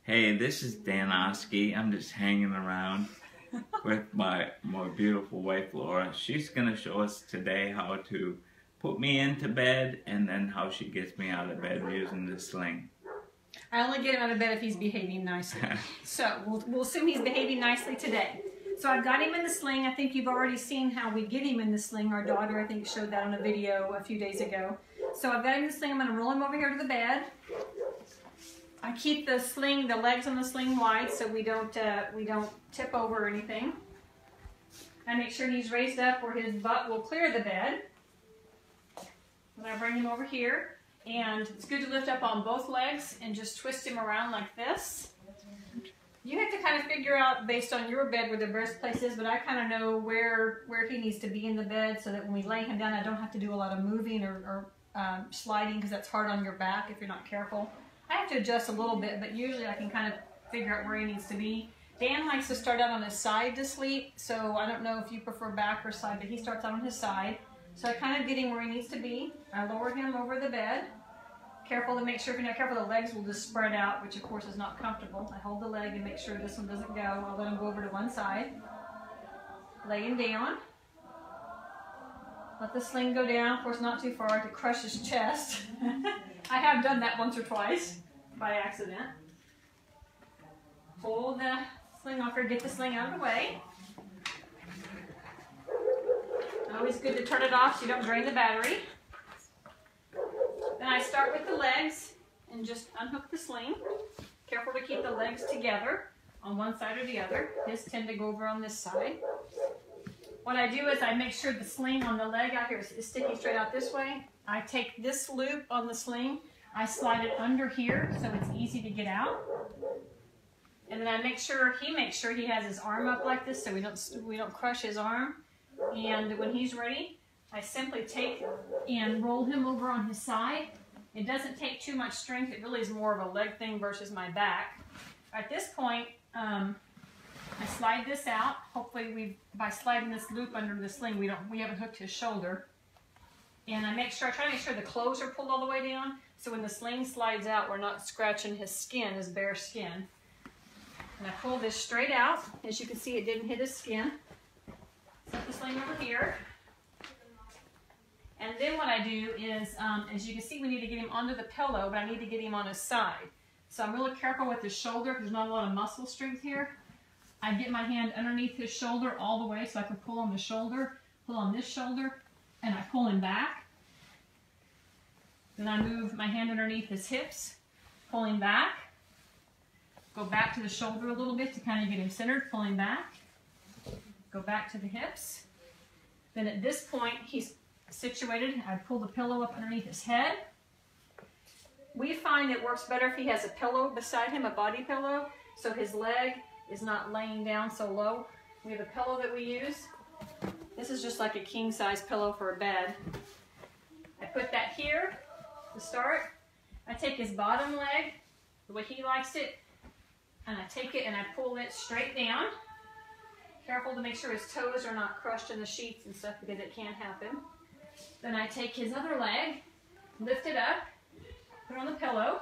Hey, this is Dan Oski. I'm just hanging around with my beautiful wife, Laura. She's going to show us today how to put me into bed and then how she gets me out of bed using the sling. I only get him out of bed if he's behaving nicely. So we'll assume he's behaving nicely today. So I've got him in the sling. I think you've already seen how we get him in the sling. Our daughter, I think, showed that on a video a few days ago. So I've got him in the sling. I'm going to roll him over here to the bed. I keep the sling, the legs on the sling wide so we don't tip over or anything. I make sure he's raised up where his butt will clear the bed. And I bring him over here. And it's good to lift up on both legs and just twist him around like this. You have to kind of figure out based on your bed where the best place is, but I kind of know where he needs to be in the bed so that when we lay him down, I don't have to do a lot of moving or sliding because that's hard on your back if you're not careful. I have to adjust a little bit, but usually I can kind of figure out where he needs to be. Dan likes to start out on his side to sleep, so I don't know if you prefer back or side, but he starts out on his side. So I kind of get him where he needs to be. I lower him over the bed. Careful to make sure, if you're not careful, the legs will just spread out, which of course is not comfortable. I hold the leg and make sure this one doesn't go. I'll let him go over to one side. Lay him down. Let the sling go down, of course not too far to crush his chest. I have done that once or twice by accident. Pull the sling off here, get the sling out of the way. Always good to turn it off so you don't drain the battery. Then I start with the legs and just unhook the sling. Careful to keep the legs together on one side or the other. His tend to go over on this side. What I do is I make sure the sling on the leg out here is sticking straight out this way. I take this loop on the sling, I slide it under here so it's easy to get out. And then I make sure he has his arm up like this so we don't crush his arm. And when he's ready, I simply take and roll him over on his side. It doesn't take too much strength. It really is more of a leg thing versus my back. At this point, I slide this out. Hopefully by sliding this loop under the sling, we haven't hooked his shoulder. And I try to make sure the clothes are pulled all the way down, so when the sling slides out, we're not scratching his skin, his bare skin. And I pull this straight out. As you can see, it didn't hit his skin. Set the sling over here. And then what I do is, as you can see, we need to get him onto the pillow, but I need to get him on his side. So I'm really careful with his shoulder because there's not a lot of muscle strength here. I get my hand underneath his shoulder all the way so I can pull on the shoulder, pull on this shoulder, and I pull him back. Then I move my hand underneath his hips, pull him back. Go back to the shoulder a little bit to kind of get him centered, pull him back. Go back to the hips. Then at this point, he's situated. I pull the pillow up underneath his head. We find it works better if he has a pillow beside him, a body pillow, so his leg is not laying down so low. We have a pillow that we use. This is just like a king-size pillow for a bed. I put that here to start. I take his bottom leg, the way he likes it, and I take it and I pull it straight down. Careful to make sure his toes are not crushed in the sheets and stuff because it can happen. Then I take his other leg, lift it up, put it on the pillow.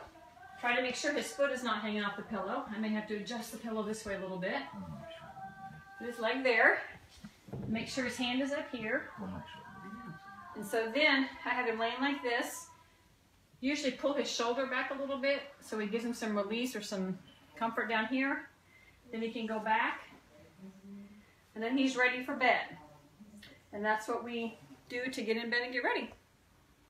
Try to make sure his foot is not hanging off the pillow. I may have to adjust the pillow this way a little bit. Put his leg there. Make sure his hand is up here. And so then I have him laying like this. Usually pull his shoulder back a little bit so it gives him some release or some comfort down here. Then he can go back. And then he's ready for bed. And that's what we do to get in bed and get ready.